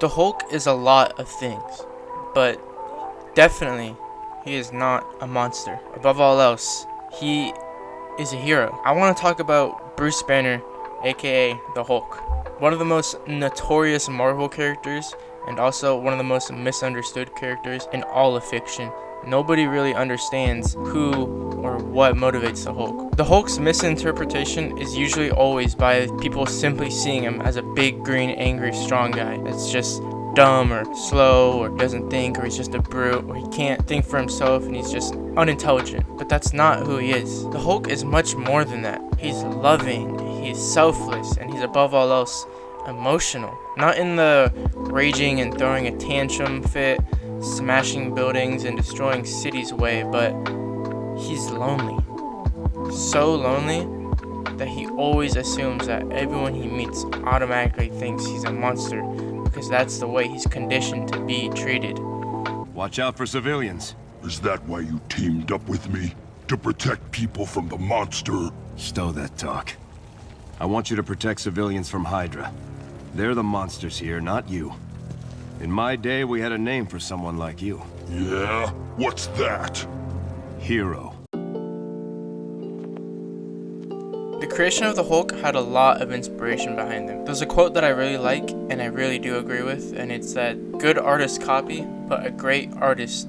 The Hulk is a lot of things, but definitely he is not a monster. Above all else, he is a hero. I want to talk about Bruce Banner, aka the Hulk. One of the most notorious Marvel characters, and also one of the most misunderstood characters in all of fiction. Nobody really understands who or what motivates the Hulk. The Hulk's misinterpretation is usually always by people simply seeing him as a big, green, angry, strong guy that's just dumb or slow or doesn't think, or he's just a brute, or he can't think for himself and he's just unintelligent. But that's not who he is. The Hulk is much more than that. He's loving, he's selfless, and he's above all else emotional. Not in the raging and throwing a tantrum fit, smashing buildings and destroying cities way, but he's lonely. So lonely that he always assumes that everyone he meets automatically thinks he's a monster, because that's the way he's conditioned to be treated. Watch out for civilians. Is that why you teamed up with me? To protect people from the monster? Stow that talk. I want you to protect civilians from Hydra. They're the monsters here, not you. In my day, we had a name for someone like you. Yeah? What's that? Hero. The creation of the Hulk had a lot of inspiration behind them. There's a quote that I really like, and I really do agree with, and it's that good artists copy, but a great artist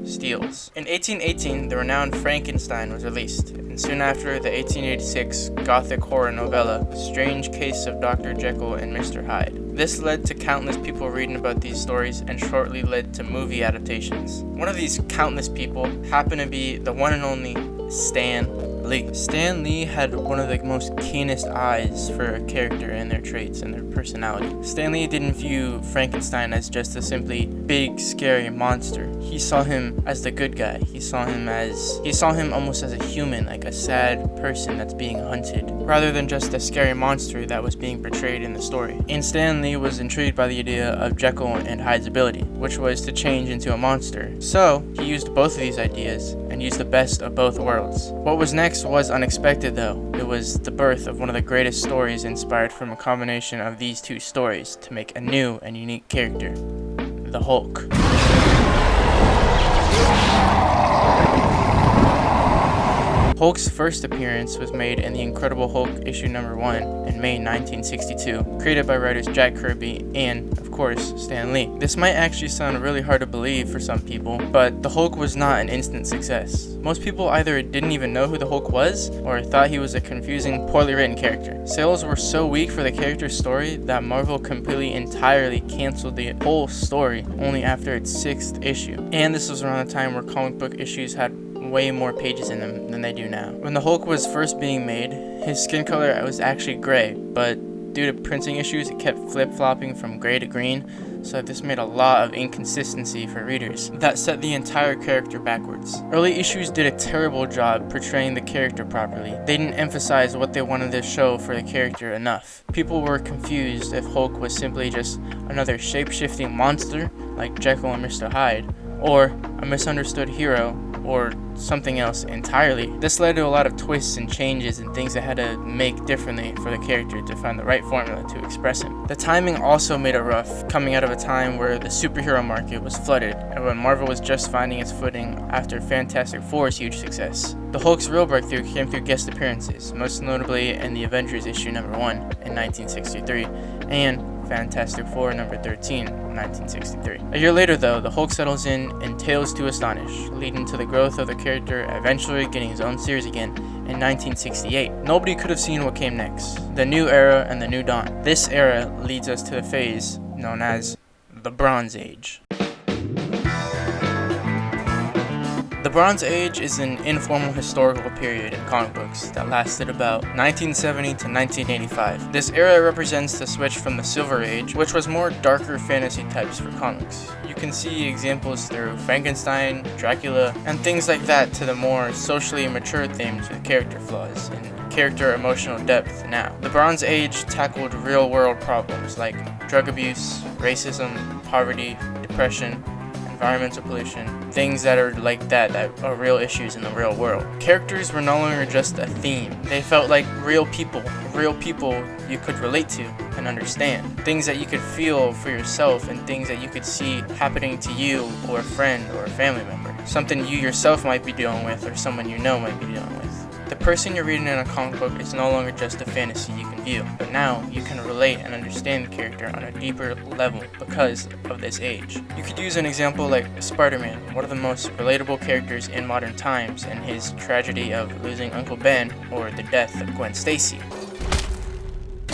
steals. In 1818, the renowned Frankenstein was released, and soon after, the 1886 gothic horror novella, Strange Case of Dr. Jekyll and Mr. Hyde. This led to countless people reading about these stories and shortly led to movie adaptations. One of these countless people happened to be the one and only Stan Lee. Stan Lee had one of the most keenest eyes for a character and their traits and their personality. Stan Lee didn't view Frankenstein as just a simply big, scary monster. He saw him as the good guy. He saw him almost as a human, like a sad person that's being hunted, rather than just a scary monster that was being portrayed in the story. And Stan Lee was intrigued by the idea of Jekyll and Hyde's ability, which was to change into a monster. So he used both of these ideas and used the best of both worlds. What was next was unexpected though. It was the birth of one of the greatest stories inspired from a combination of these two stories to make a new and unique character, the Hulk. Hulk's first appearance was made in The Incredible Hulk issue number 1 in May 1962, created by writers Jack Kirby and, of course, Stan Lee. This might actually sound really hard to believe for some people, but the Hulk was not an instant success. Most people either didn't even know who the Hulk was, or thought he was a confusing, poorly written character. Sales were so weak for the character's story that Marvel completely entirely canceled the whole story only after its 6th issue. And this was around the time where comic book issues had way more pages in them than they do now. When the Hulk was first being made, his skin color was actually gray, but due to printing issues, it kept flip-flopping from gray to green, so this made a lot of inconsistency for readers. That set the entire character backwards. Early issues did a terrible job portraying the character properly. They didn't emphasize what they wanted to show for the character enough. People were confused if Hulk was simply just another shape-shifting monster like Jekyll and Mr. Hyde, or a misunderstood hero, or something else entirely. This led to a lot of twists and changes and things they had to make differently for the character to find the right formula to express him. The timing also made it rough, coming out of a time where the superhero market was flooded and when Marvel was just finding its footing after Fantastic Four's huge success. The Hulk's real breakthrough came through guest appearances, most notably in the Avengers issue number 1 in 1963 and Fantastic Four number 13, 1963. A year later though, the Hulk settles in Tales to Astonish, leading to the growth of the character eventually getting his own series again in 1968. Nobody could have seen what came next, the new era and the new dawn. This era leads us to the phase known as the Bronze Age. The Bronze Age is an informal historical period in comic books that lasted about 1970 to 1985. This era represents the switch from the Silver Age, which was more darker fantasy types for comics. You can see examples through Frankenstein, Dracula, and things like that, to the more socially mature themes with character flaws and character emotional depth now. The Bronze Age tackled real-world problems like drug abuse, racism, poverty, depression, environmental pollution, things that are like that are real issues in the real world. Characters were no longer just a theme. They felt like real people you could relate to and understand. Things that you could feel for yourself and things that you could see happening to you or a friend or a family member. Something you yourself might be dealing with or someone you know might be dealing with. The person you're reading in a comic book is no longer just a fantasy you can view, but now you can relate and understand the character on a deeper level because of this age. You could use an example like Spider-Man, one of the most relatable characters in modern times, and his tragedy of losing Uncle Ben or the death of Gwen Stacy.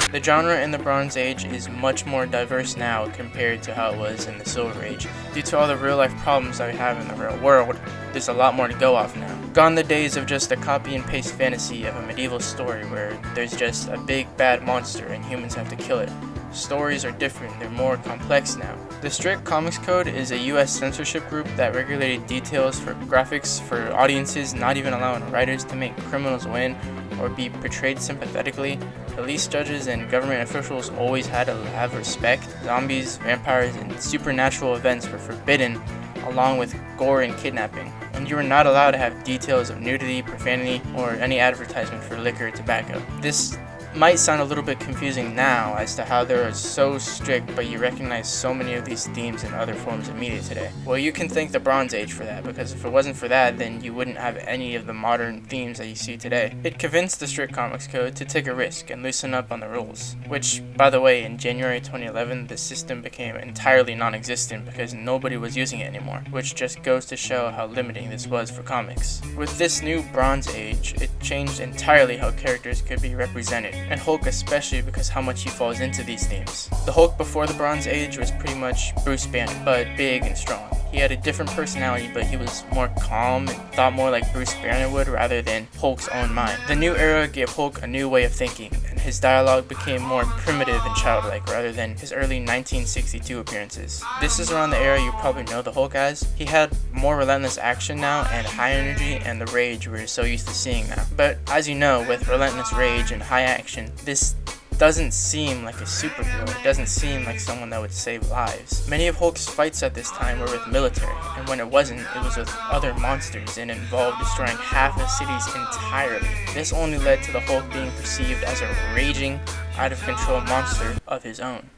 The genre in the Bronze Age is much more diverse now compared to how it was in the Silver Age. Due to all the real life problems that we have in the real world, there's a lot more to go off now. Gone the days of just a copy and paste fantasy of a medieval story where there's just a big bad monster and humans have to kill it. Stories are different, they're more complex now. The Strict Comics Code is a US censorship group that regulated details for graphics for audiences, not even allowing writers to make criminals win or be portrayed sympathetically. Police judges and government officials always had to have respect. Zombies, vampires, and supernatural events were forbidden, along with gore and kidnapping. And you were not allowed to have details of nudity, profanity, or any advertisement for liquor or tobacco. This might sound a little bit confusing now as to how they're so strict, but you recognize so many of these themes in other forms of media today. Well, you can thank the Bronze Age for that, because if it wasn't for that, then you wouldn't have any of the modern themes that you see today. It convinced the Strict Comics Code to take a risk and loosen up on the rules, which, by the way, in January 2011, the system became entirely non-existent because nobody was using it anymore, which just goes to show how limiting this was for comics. With this new Bronze Age, it changed entirely how characters could be represented, and Hulk especially because how much he falls into these themes. The Hulk before the Bronze Age was pretty much Bruce Banner, but big and strong. He had a different personality, but he was more calm and thought more like Bruce Banner would rather than Hulk's own mind. The new era gave Hulk a new way of thinking, and his dialogue became more primitive and childlike rather than his early 1962 appearances. This is around the era you probably know the Hulk as. He had more relentless action now and high energy and the rage we're so used to seeing now. But as you know, with relentless rage and high action, this doesn't seem like a superhero. It doesn't seem like someone that would save lives. Many of Hulk's fights at this time were with military, and when it wasn't, it was with other monsters and involved destroying half of cities entirely. This only led to the Hulk being perceived as a raging, out of control monster of his own.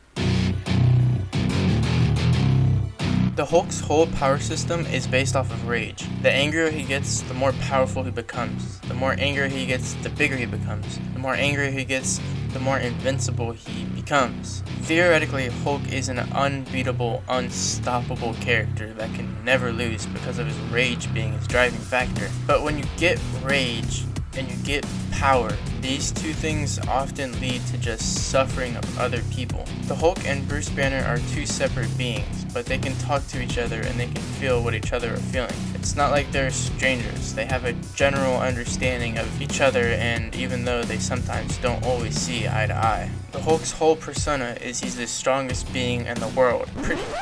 The Hulk's whole power system is based off of rage. The angrier he gets, the more powerful he becomes. The more angry he gets, the bigger he becomes. The more angry he gets, the more invincible he becomes. Theoretically, Hulk is an unbeatable, unstoppable character that can never lose because of his rage being his driving factor. But when you get rage and you get power, these two things often lead to just suffering of other people. The Hulk and Bruce Banner are two separate beings, but they can talk to each other and they can feel what each other are feeling. It's not like they're strangers. They have a general understanding of each other, and even though they sometimes don't always see eye to eye. The Hulk's whole persona is he's the strongest being in the world.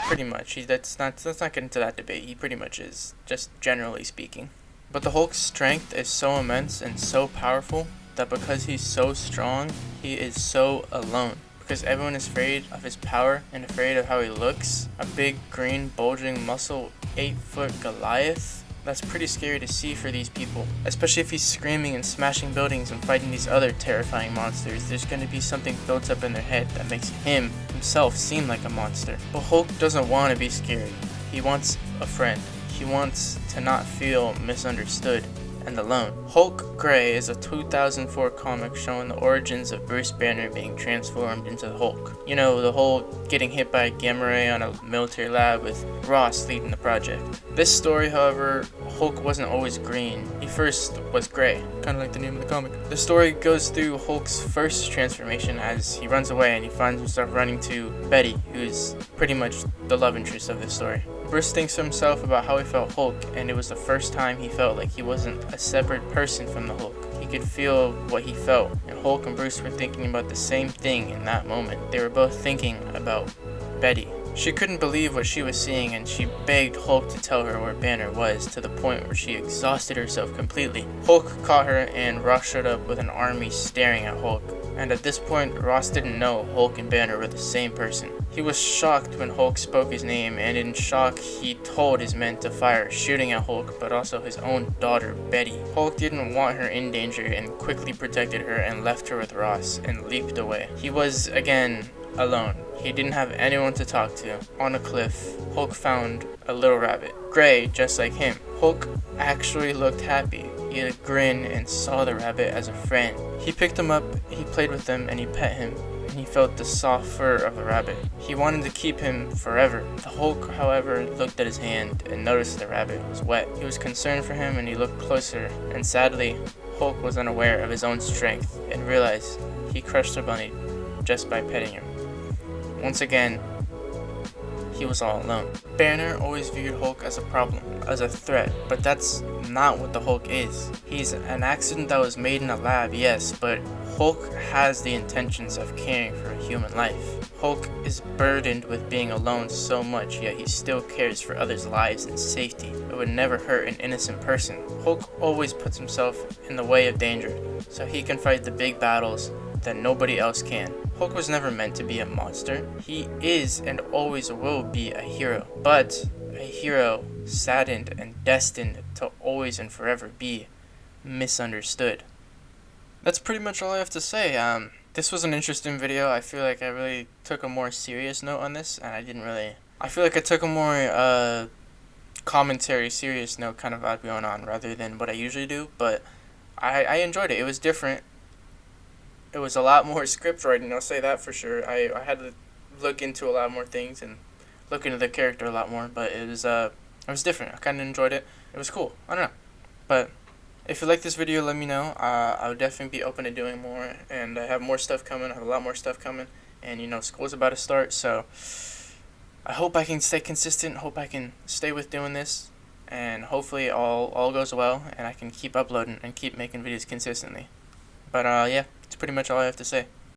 Pretty much. Let's not get into that debate. He pretty much is, just generally speaking. But the Hulk's strength is so immense and so powerful that because he's so strong, he is so alone. Because everyone is afraid of his power and afraid of how he looks. A big, green, bulging, muscle, 8-foot Goliath? That's pretty scary to see for these people. Especially if he's screaming and smashing buildings and fighting these other terrifying monsters. There's going to be something built up in their head that makes him, himself, seem like a monster. But Hulk doesn't want to be scared. He wants a friend. He wants to not feel misunderstood and alone. Hulk Grey is a 2004 comic showing the origins of Bruce Banner being transformed into the Hulk. You know, the whole getting hit by a gamma ray on a military lab with Ross leading the project. This story, however, Hulk wasn't always green. He first was gray, kind of like the name of the comic. The story goes through Hulk's first transformation as he runs away and he finds himself running to Betty, who's pretty much the love interest of this story. Bruce thinks to himself about how he felt Hulk, and it was the first time he felt like he wasn't a separate person from the Hulk. He could feel what he felt, and Hulk and Bruce were thinking about the same thing in that moment. They were both thinking about Betty. She couldn't believe what she was seeing, and she begged Hulk to tell her where Banner was, to the point where she exhausted herself completely. Hulk caught her, and Ross showed up with an army staring at Hulk. And at this point, Ross didn't know Hulk and Banner were the same person. He was shocked when Hulk spoke his name, and in shock, he told his men to fire, shooting at Hulk, but also his own daughter, Betty. Hulk didn't want her in danger and quickly protected her and left her with Ross and leaped away. He was, again, alone. He didn't have anyone to talk to. On a cliff, Hulk found a little rabbit, gray just like him. Hulk actually looked happy. He had a grin and saw the rabbit as a friend. He picked him up, he played with him, and he pet him. And he felt the soft fur of the rabbit. He wanted to keep him forever. The Hulk, however, looked at his hand and noticed the rabbit was wet. He was concerned for him and he looked closer, and sadly, Hulk was unaware of his own strength and realized he crushed the bunny just by petting him. Once again, he was all alone. Banner always viewed Hulk as a problem, as a threat, but that's not what the Hulk is. He's an accident that was made in a lab, yes, but Hulk has the intentions of caring for a human life. Hulk is burdened with being alone so much, yet he still cares for others' lives and safety. It would never hurt an innocent person. Hulk always puts himself in the way of danger, so he can fight the big battles that nobody else can. Hulk was never meant to be a monster. He is and always will be a hero, but a hero saddened and destined to always and forever be misunderstood. That's pretty much all I have to say. This was an interesting video. I feel like I really took a more serious note on this, and I feel like I took a more commentary, serious note kind of vibe going on rather than what I usually do, but I enjoyed it. It was different. It was a lot more script writing, I'll say that for sure. I had to look into a lot more things and look into the character a lot more, but it was different. I kind of enjoyed it. It was cool. I don't know. But if you like this video, let me know. I would definitely be open to doing more, and I have more stuff coming. I have a lot more stuff coming, and school's about to start, so I hope I can stay consistent. Hope I can stay with doing this, and hopefully all goes well, and I can keep uploading and keep making videos consistently. But yeah, that's pretty much all I have to say.